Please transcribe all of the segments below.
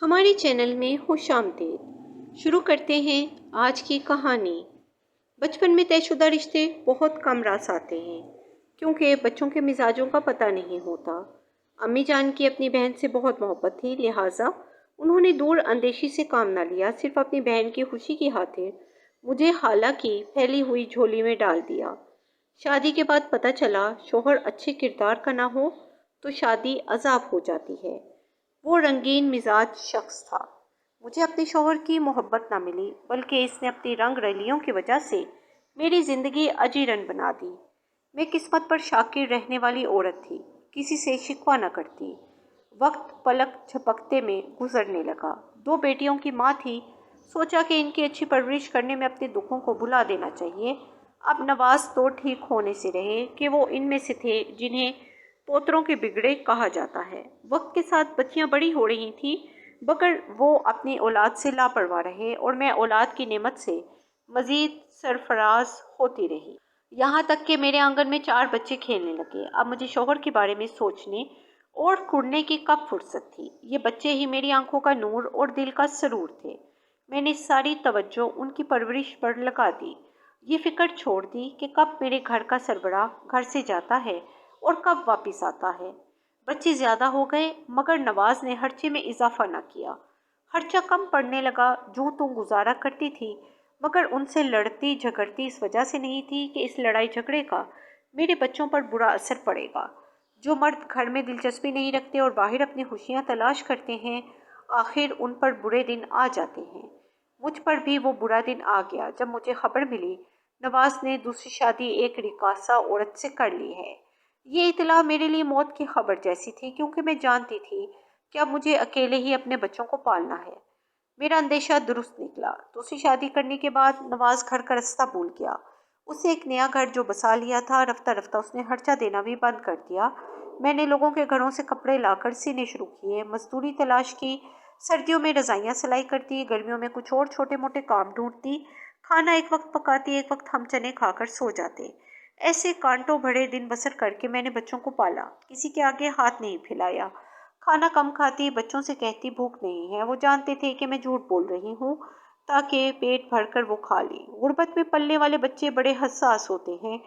हमारे चैनल में खुश आमदीद। शुरू करते हैं आज की कहानी। बचपन में तयशुदा रिश्ते बहुत कम रास आते हैं क्योंकि बच्चों के मिजाजों का पता नहीं होता। अम्मी जान की अपनी बहन से बहुत मोहब्बत थी, लिहाजा उन्होंने दूर अंदेशी से काम ना लिया, सिर्फ अपनी बहन की खुशी की खातिर मुझे हालांकि फैली हुई झोली में डाल दिया। शादी के बाद पता चला शोहर अच्छे किरदार का ना हो तो शादी अजाब हो जाती है। वो रंगीन मिजाज शख्स था। मुझे अपने शौहर की मोहब्बत ना मिली, बल्कि इसने अपनी रंग रलियों की वजह से मेरी जिंदगी अजीरन बना दी। मैं किस्मत पर शाकिर रहने वाली औरत थी, किसी से शिकवा न करती। वक्त पलक झपकते में गुजरने लगा। दो बेटियों की माँ थी, सोचा कि इनकी अच्छी परवरिश करने में अपने दुखों को भुला देना चाहिए। अब नवाज तो ठीक होने से रहे कि वो इनमें से थे जिन्हें पोतरों के बिगड़े कहा जाता है। वक्त के साथ बच्चियां बड़ी हो रही थी, मगर वो अपनी औलाद से लापरवाह रहे और मैं औलाद की नेमत से मजीद सरफराज होती रही। यहाँ तक कि मेरे आंगन में 4 बच्चे खेलने लगे। अब मुझे शौहर के बारे में सोचने और कुड़ने की कब फुर्सत थी। ये बच्चे ही मेरी आंखों का नूर और दिल का सरूर थे। मैंने सारी तवज्जो उनकी परवरिश पर लगा दी। ये फिक्र छोड़ दी कि कब मेरे घर का सरबराह घर से जाता है और कब वापिस आता है। बच्चे ज्यादा हो गए, मगर नवाज ने खर्चे में इजाफा न किया। खर्चा कम पड़ने लगा। जो तुम गुजारा करती थी, मगर उनसे लड़ती झगड़ती इस वजह से नहीं थी कि इस लड़ाई झगड़े का मेरे बच्चों पर बुरा असर पड़ेगा। जो मर्द घर में दिलचस्पी नहीं रखते और बाहर अपनी खुशियां तलाश करते हैं, आखिर उन पर बुरे दिन आ जाते हैं। मुझ पर भी वो बुरा दिन आ गया जब मुझे खबर मिली नवाज ने दूसरी शादी एक रिकासा औरत से कर ली है। ये इतला मेरे लिए मौत की खबर जैसी थी, क्योंकि मैं जानती थी कि अब मुझे अकेले ही अपने बच्चों को पालना है। मेरा अंदेशा दुरुस्त निकला। दूसरी शादी करने के बाद नवाज घर का रास्ता भूल गया। उसे एक नया घर जो बसा लिया था, रफ्ता रफ्ता उसने खर्चा देना भी बंद कर दिया। मैंने लोगों के घरों से कपड़े लाकर सीने शुरू किए, मजदूरी तलाश की। सर्दियों में रजाइयाँ सिलाई करती, गर्मियों में कुछ और छोटे मोटे काम ढूंढती। खाना एक वक्त पकाती, एक वक्त हम चने खाकर सो जाते। ऐसे कांटों भरे दिन बसर करके मैंने बच्चों को पाला, किसी के आगे हाथ नहीं फैलाया। खाना कम खाती, बच्चों से कहती भूख नहीं है। वो जानते थे कि मैं झूठ बोल रही हूँ ताकि पेट भरकर वो खा लें। गुर्बत में पलने वाले बच्चे बड़े हसास होते हैं,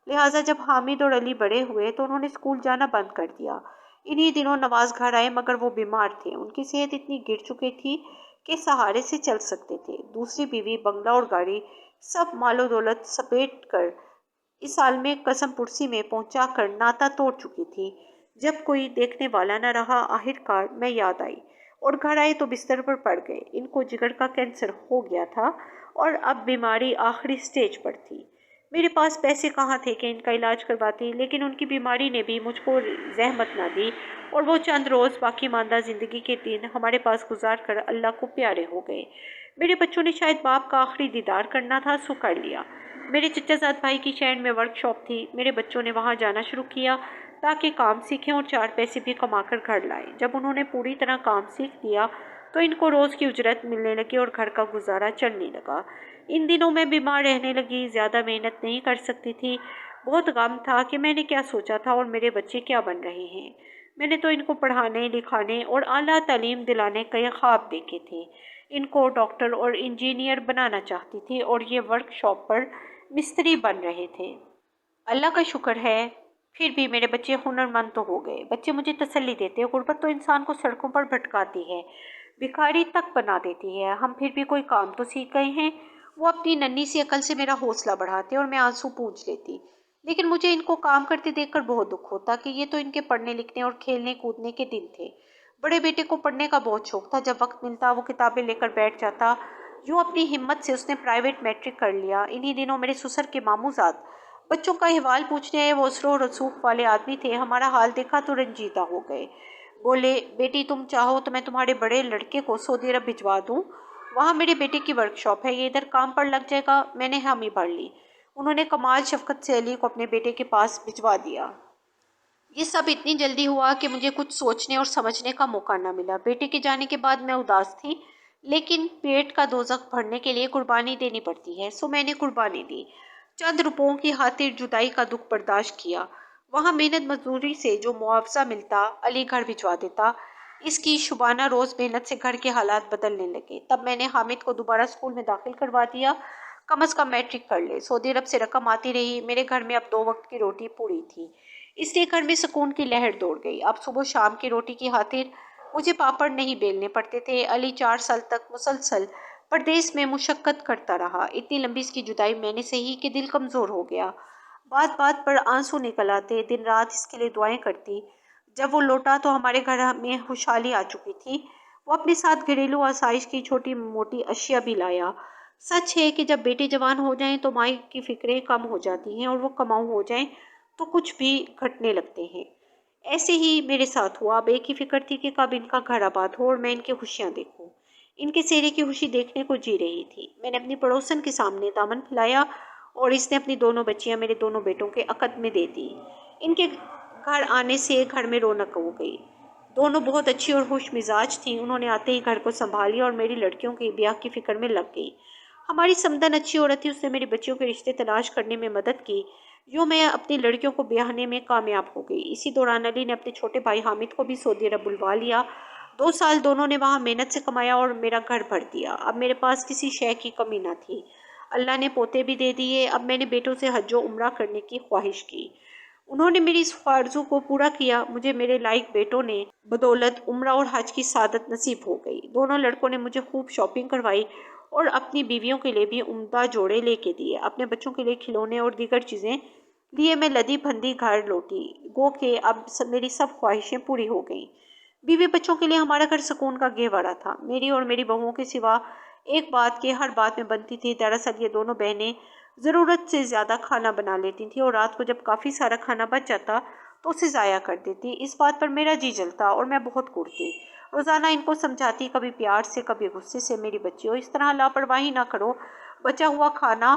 लिहाजा जब हामिद और अली बड़े हुए तो उन्होंने स्कूल जाना बंद कर दिया। इन्हीं दिनों नवाज घर आए, मगर वो बीमार थे। उनकी सेहत इतनी गिर चुकी थी कि सहारे से चल सकते थे। दूसरी बीवी, बंगला और गाड़ी, सब मालो दौलत सपेट कर इस साल में कसम पुरसी में पहुंचा कर नाता तोड़ चुकी थी। जब कोई देखने वाला न रहा, आखिरकार मैं याद आई और घर आए तो बिस्तर पर पड़ गए। इनको जिगर का कैंसर हो गया था और अब बीमारी आखिरी स्टेज पर थी। मेरे पास पैसे कहाँ थे कि इनका इलाज करवाती, लेकिन उनकी बीमारी ने भी मुझको जहमत ना दी और वो चंद रोज़ बाकी मानदा ज़िंदगी के दिन हमारे पास गुजार कर अल्लाह को प्यारे हो गए। मेरे बच्चों ने शायद बाप का आखिरी दीदार करना था, सो कर लिया। मेरे चचाजाद भाई की शहर में वर्कशॉप थी। मेरे बच्चों ने वहाँ जाना शुरू किया ताकि काम सीखें और 4 पैसे भी कमाकर घर लाएं। जब उन्होंने पूरी तरह काम सीख लिया तो इनको रोज़ की उजरत मिलने लगी और घर का गुजारा चलने लगा। इन दिनों मैं बीमार रहने लगी, ज़्यादा मेहनत नहीं कर सकती थी। बहुत गम था कि मैंने क्या सोचा था और मेरे बच्चे क्या बन रहे हैं। मैंने तो इनको पढ़ाने लिखाने और आला तालीम दिलाने कई ख्वाब देखे थे। इनको डॉक्टर और इंजीनियर बनाना चाहती थी और ये वर्कशॉप पर मिस्त्री बन रहे थे। अल्लाह का शुक्र है, फिर भी मेरे बच्चे हुनरमंद तो हो गए। बच्चे मुझे तसल्ली देते हैं, गुर्बत तो इंसान को सड़कों पर भटकाती है, भिखारी तक बना देती है। हम फिर भी कोई काम तो सीख गए हैं। वो अपनी नन्ही सी अकल से मेरा हौसला बढ़ाते और मैं आंसू पूंछ लेती। लेकिन मुझे इनको काम करते देखकर बहुत दुख होता कि ये तो इनके पढ़ने लिखने और खेलने कूदने के दिन थे। बड़े बेटे को पढ़ने का बहुत शौक था। जब वक्त मिलता वो किताबें लेकर बैठ जाता। यूँ अपनी हिम्मत से उसने प्राइवेट मैट्रिक कर लिया। इन्हीं दिनों मेरे ससुर के मामूजाद बच्चों का अहवाल पूछने आए। वो असरो रसूख वाले आदमी थे। हमारा हाल देखा तो रंजीदा हो गए। बोले, बेटी तुम चाहो तो मैं तुम्हारे बड़े लड़के को सऊदी अरब भिजवा दूँ। वहाँ मेरे बेटे की वर्कशॉप है, ये इधर काम पर लग जाएगा। मैंने हामी भर ली। उन्होंने कमाल शफकत से अली को अपने बेटे के पास भिजवा दिया। ये सब इतनी जल्दी हुआ कि मुझे कुछ सोचने और समझने का मौका न मिला। बेटे के जाने के बाद मैं उदास थी, लेकिन पेट का दोजख भरने के लिए कुर्बानी देनी पड़ती है, सो मैंने कुर्बानी दी। चंद रुपयों की खातिर जुदाई का दुख बर्दाश्त किया। वहाँ मेहनत मजदूरी से जो मुआवजा मिलता, अली घर भिजवा देता। اس کی شبانہ روز محنت سے گھر کے حالات بدلنے لگے۔ تب میں نے حامد کو دوبارہ اسکول میں داخل کروا دیا، کم از کم میٹرک کر لے۔ سعودی عرب سے رقم آتی رہی، میرے گھر میں اب 2 وقت کی روٹی پوری تھی، اس لیے گھر میں سکون کی لہر دوڑ گئی۔ اب صبح شام کی روٹی کی خاطر مجھے پاپڑ نہیں بیلنے پڑتے تھے۔ علی 4 سال تک مسلسل پردیس میں مشقت کرتا رہا۔ اتنی لمبی اس کی جدائی میں نے سہی کہ دل کمزور ہو گیا، بات بات پر آنسو نکل آتے، دن رات اس کے لیے دعائیں کرتی۔ جب وہ لوٹا تو ہمارے گھر میں خوشحالی آ چکی تھی۔ وہ اپنے ساتھ گھریلو آسائش کی چھوٹی موٹی اشیاء بھی لایا۔ سچ ہے کہ جب بیٹے جوان ہو جائیں تو ماں کی فکریں کم ہو جاتی ہیں، اور وہ کماؤ ہو جائیں تو کچھ بھی گھٹنے لگتے ہیں۔ ایسے ہی میرے ساتھ ہوا۔ اب ایک ہی فکر تھی کہ کب ان کا گھر آباد ہو اور میں ان کی خوشیاں دیکھوں۔ ان کے چہرے کی خوشی دیکھنے کو جی رہی تھی۔ میں نے اپنی پڑوسن کے سامنے دامن پھیلایا اور اس نے اپنی دونوں بچیاں میرے دونوں بیٹوں کے عقد میں دے دی۔ ان کے گھر آنے سے گھر میں رونق ہو گئی۔ دونوں بہت اچھی اور خوش مزاج تھیں۔ انہوں نے آتے ہی گھر کو سنبھال لیا اور میری لڑکیوں کے بیاہ کی فکر میں لگ گئی۔ ہماری سمدن اچھی عورت تھی، اس نے میری بچیوں کے رشتے تلاش کرنے میں مدد کی۔ یوں میں اپنی لڑکیوں کو بیاہنے میں کامیاب ہو گئی۔ اسی دوران علی نے اپنے چھوٹے بھائی حامد کو بھی سعودی عرب بلوا لیا۔ 2 سال دونوں نے وہاں محنت سے کمایا اور میرا گھر بھر دیا۔ اب میرے پاس کسی شے کی کمی نہ تھی۔ اللہ نے پوتے بھی دے دیے۔ اب میں نے بیٹوں سے حج و عمرہ کرنے کی خواہش کی۔ انہوں نے میری اس آرزو کو پورا کیا۔ مجھے میرے لائق بیٹوں نے بدولت عمرہ اور حج کی سعادت نصیب ہو گئی۔ دونوں لڑکوں نے مجھے خوب شاپنگ کروائی اور اپنی بیویوں کے لیے بھی عمدہ جوڑے لے کے دیے۔ اپنے بچوں کے لیے کھلونے اور دیگر چیزیں لیے میں لدی بھندی گھر لوٹی، گو کہ اب میری سب خواہشیں پوری ہو گئیں۔ بیوی بچوں کے لیے ہمارا گھر سکون کا گہوارہ تھا۔ میری اور میری بہوؤں کے سوا ایک بات کہ ہر بات میں بنتی تھی۔ دراصل یہ دونوں بہنیں ضرورت سے زیادہ کھانا بنا لیتی تھیں اور رات کو جب کافی سارا کھانا بچ جاتا تو اسے ضائع کر دیتی۔ اس بات پر میرا جی جلتا اور میں بہت کوڑتی۔ روزانہ ان کو سمجھاتی، کبھی پیار سے کبھی غصے سے، میری بچیوں اس طرح لاپرواہی نہ کرو، بچا ہوا کھانا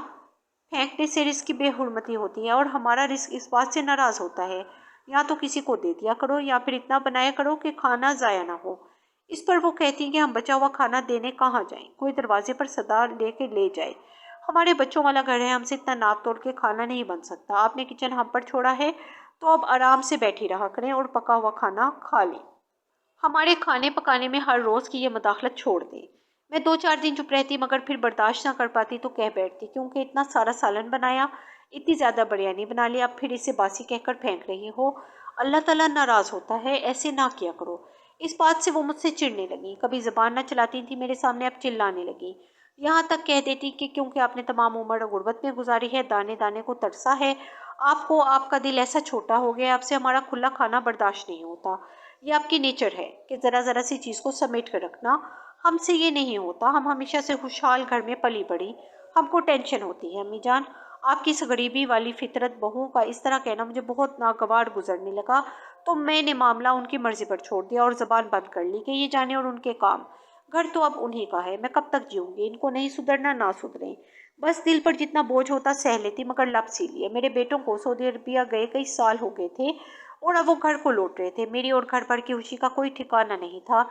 پھینکنے سے رزق کی بے حرمتی ہوتی ہے اور ہمارا رزق اس بات سے ناراض ہوتا ہے۔ یا تو کسی کو دے دیا کرو یا پھر اتنا بنایا کرو کہ کھانا ضائع نہ ہو۔ اس پر وہ کہتی کہ ہم بچا ہوا کھانا دینے کہاں جائیں، کوئی دروازے پر صدا لے کے لے جائے۔ ہمارے بچوں والا گھر ہے، ہم سے اتنا ناپ توڑ کے کھانا نہیں بن سکتا۔ آپ نے کچن ہم پر چھوڑا ہے تو اب آرام سے بیٹھی رہا کریں اور پکا ہوا کھانا کھا لیں۔ ہمارے کھانے پکانے میں ہر روز کی یہ مداخلت چھوڑ دیں۔ میں 2 4 دن چپ رہتی مگر پھر برداشت نہ کر پاتی تو کہہ بیٹھتی، کیونکہ اتنا سارا سالن بنایا، اتنی زیادہ بریانی بنا لی، اب پھر اسے باسی کہہ کر پھینک رہی ہو، اللہ تعالیٰ ناراض ہوتا ہے، ایسے نہ کیا کرو۔ اس بات سے وہ مجھ سے چڑھنے لگی، کبھی زبان نہ چلاتی تھی میرے سامنے، اب چلانے لگی، یہاں تک کہہ دیتی کہ کیونکہ آپ نے تمام عمر غربت میں گزاری ہے، دانے دانے کو ترسا ہے، آپ کا دل ایسا چھوٹا ہو گیا، آپ سے ہمارا کھلا کھانا برداشت نہیں ہوتا۔ یہ آپ کی نیچر ہے کہ ذرا ذرا سی چیز کو سمیٹ کر رکھنا، ہم سے یہ نہیں ہوتا، ہم ہمیشہ سے خوشحال گھر میں پلی بڑھی، ہم کو ٹینشن ہوتی ہے۔ امی جان، آپ کی اس غریبی والی فطرت بہوؤں کا اس طرح کہنا مجھے بہت ناگوار گزرنے لگا، تو میں نے معاملہ ان کی مرضی پر چھوڑ دیا اور زبان بند کر لی کہ یہ جانے اور ان کے کام، گھر تو اب انہی کا ہے، میں کب تک جیوں گی، ان کو نہیں سدھرنا نہ سدھریں، بس دل پر جتنا بوجھ ہوتا سہ لیتی مگر لب سی لیے۔ میرے بیٹوں کو سعودی عربیہ گئے کئی سال ہو گئے تھے اور اب وہ گھر کو لوٹ رہے تھے۔ میری اور گھر بھر کی خوشی کا کوئی ٹھکانہ نہیں تھا۔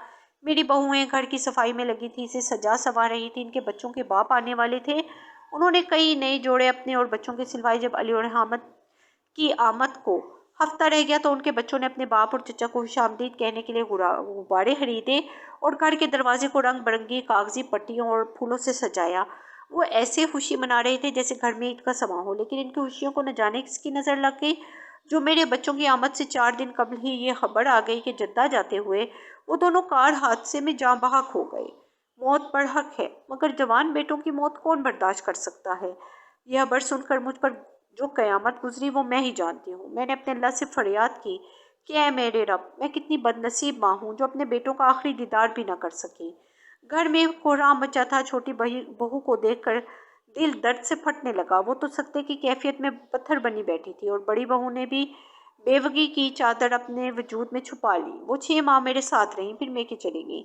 میری بہوئیں گھر کی صفائی میں لگی تھی، اسے سجا سنوار رہی تھی، ان کے بچوں کے باپ آنے والے تھے، انہوں نے کئی نئے جوڑے اپنے اور بچوں کے سلوائے۔ جب علی اور حامد کی آمد کو ہفتہ رہ گیا تو ان کے بچوں نے اپنے باپ اور چچا کو خوش آمدید کہنے کے لیے غبارے خریدے اور گھر کے دروازے کو رنگ برنگی کاغذی پٹیوں اور پھولوں سے سجایا۔ وہ ایسے خوشی منا رہے تھے جیسے گھر میں عید کا سماں ہو، لیکن ان کی خوشیوں کو نہ جانے کس کی نظر لگ گئی، جو میرے بچوں کی آمد سے 4 دن قبل ہی یہ خبر آ گئی کہ جدہ جاتے ہوئے وہ دونوں کار حادثے میں جاں بحق ہو گئے۔ موت برحق ہے مگر جوان بیٹوں کی موت کون برداشت کر سکتا ہے؟ یہ خبر سن کر مجھ پر جو قیامت گزری وہ میں ہی جانتی ہوں۔ میں نے اپنے اللہ سے فریاد کی کہ اے میرے رب، میں کتنی بد نصیب ماں ہوں جو اپنے بیٹوں کا آخری دیدار بھی نہ کر سکی۔ گھر میں کوہرام مچا تھا، چھوٹی بہو کو دیکھ کر دل درد سے پھٹنے لگا۔ وہ تو سکتے کی کیفیت میں پتھر بنی بیٹھی تھی اور بڑی بہو نے بھی بیوگی کی چادر اپنے وجود میں چھپا لی۔ وہ 6 ماہ میرے ساتھ رہیں، پھر میکے چلی گئیں۔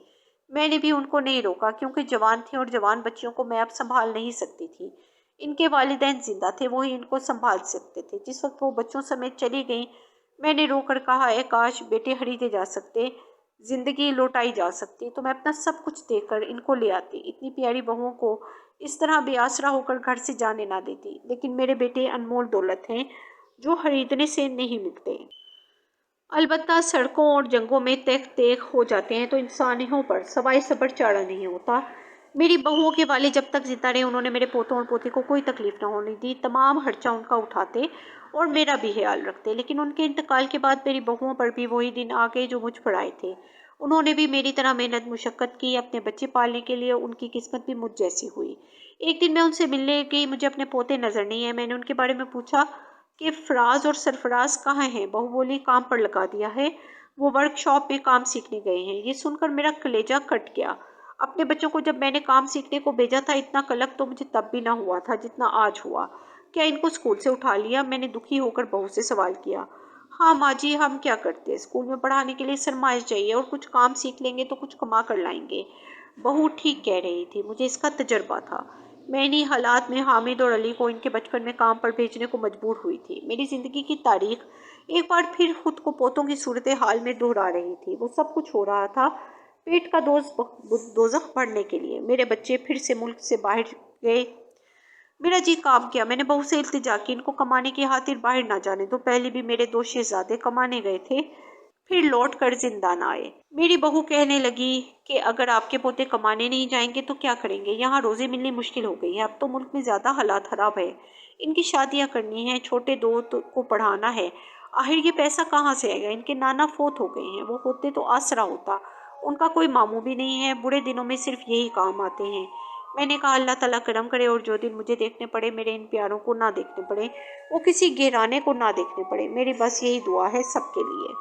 میں نے بھی ان کو نہیں روکا کیونکہ جوان تھیں اور جوان بچیوں کو میں اب سنبھال نہیں سکتی تھی۔ ان کے والدین زندہ تھے، وہی ان کو سنبھال سکتے تھے۔ جس وقت وہ بچوں سمیت چلی گئیں، میں نے رو کر کہا، اے کاش بیٹے خریدے جا سکتے، زندگی لوٹائی جا سکتی تو میں اپنا سب کچھ دے کر ان کو لے آتی، اتنی پیاری بہوؤں کو اس طرح بے آسرا ہو کر گھر سے جانے نہ دیتی۔ لیکن میرے بیٹے انمول دولت ہیں جو خریدنے سے نہیں ملتے۔ अलबत्ता सड़कों और जंगों में तेख तेख हो जाते हैं तो इंसानियों पर सवाए सब्र चारा नहीं होता। मेरी बहुओं के वाले जब तक जिंदा रहे उन्होंने मेरे पोतों और पोती को कोई तकलीफ ना होने दी, तमाम खर्चा उनका उठाते और मेरा भी ख्याल रखते। लेकिन उनके इंतकाल के बाद मेरी बहुओं पर भी वही दिन आ गए जो मुझ पर आए थे। उन्होंने भी मेरी तरह मेहनत मुशक्कत की अपने बच्चे पालने के लिए। उनकी किस्मत भी मुझ जैसी हुई। एक दिन मैं उनसे मिलने गई, मुझे अपने पोते नजर नहीं है। मैंने उनके बारे में पूछा कि फराज और सरफराज कहाँ हैं। बहू बोली काम पर लगा दिया है, वो वर्कशॉप में काम सीखने गए हैं। ये सुनकर मेरा कलेजा कट गया। अपने बच्चों को जब मैंने काम सीखने को भेजा था इतना कलक तो मुझे तब भी ना हुआ था जितना आज हुआ। क्या इनको स्कूल से उठा लिया? मैंने दुखी होकर बहू से सवाल किया। हाँ माँ जी, हम क्या करते, स्कूल में पढ़ाने के लिए सरमाइश चाहिए और कुछ काम सीख लेंगे तो कुछ कमा कर लाएंगे। बहू ठीक कह रही थी, मुझे इसका तजर्बा था। मैं इन्हीं हालात में हामिद और अली को इनके बचपन में काम पर भेजने को मजबूर हुई थी। मेरी ज़िंदगी की तारीख एक बार फिर खुद को पोतों की सूरत हाल में दोहरा रही थी। वो सब कुछ हो रहा था पेट का दोजख भरने के लिए। मेरे बच्चे फिर से मुल्क से बाहर गए। मेरा जी काम किया। मैंने बहू से इल्तिजा की इनको कमाने की खातिर बाहर ना जाने दो। पहले भी मेरे 2 शहजादे कमाने गए थे, फिर लौट कर जिंदा ना आए। मेरी बहू कहने लगी कि अगर आपके पोते कमाने नहीं जाएंगे तो क्या करेंगे? यहाँ रोज़ी मिलनी मुश्किल हो गई है। अब तो मुल्क में ज़्यादा हालात खराब है। इनकी शादियाँ करनी है, छोटे 2 को पढ़ाना है। आखिर ये पैसा कहाँ से आएगा? इनके नाना फोत हो गए हैं, वो होते तो आसरा होता। उनका कोई मामू भी नहीं है, बुरे दिनों में सिर्फ यही काम आते हैं। मैंने कहा अल्लाह ताला करम करे और जो दिन मुझे देखने पड़े मेरे इन प्यारों को ना देखने पड़े, वो किसी गहराने को ना देखने पड़े। मेरी बस यही दुआ है सबके लिए।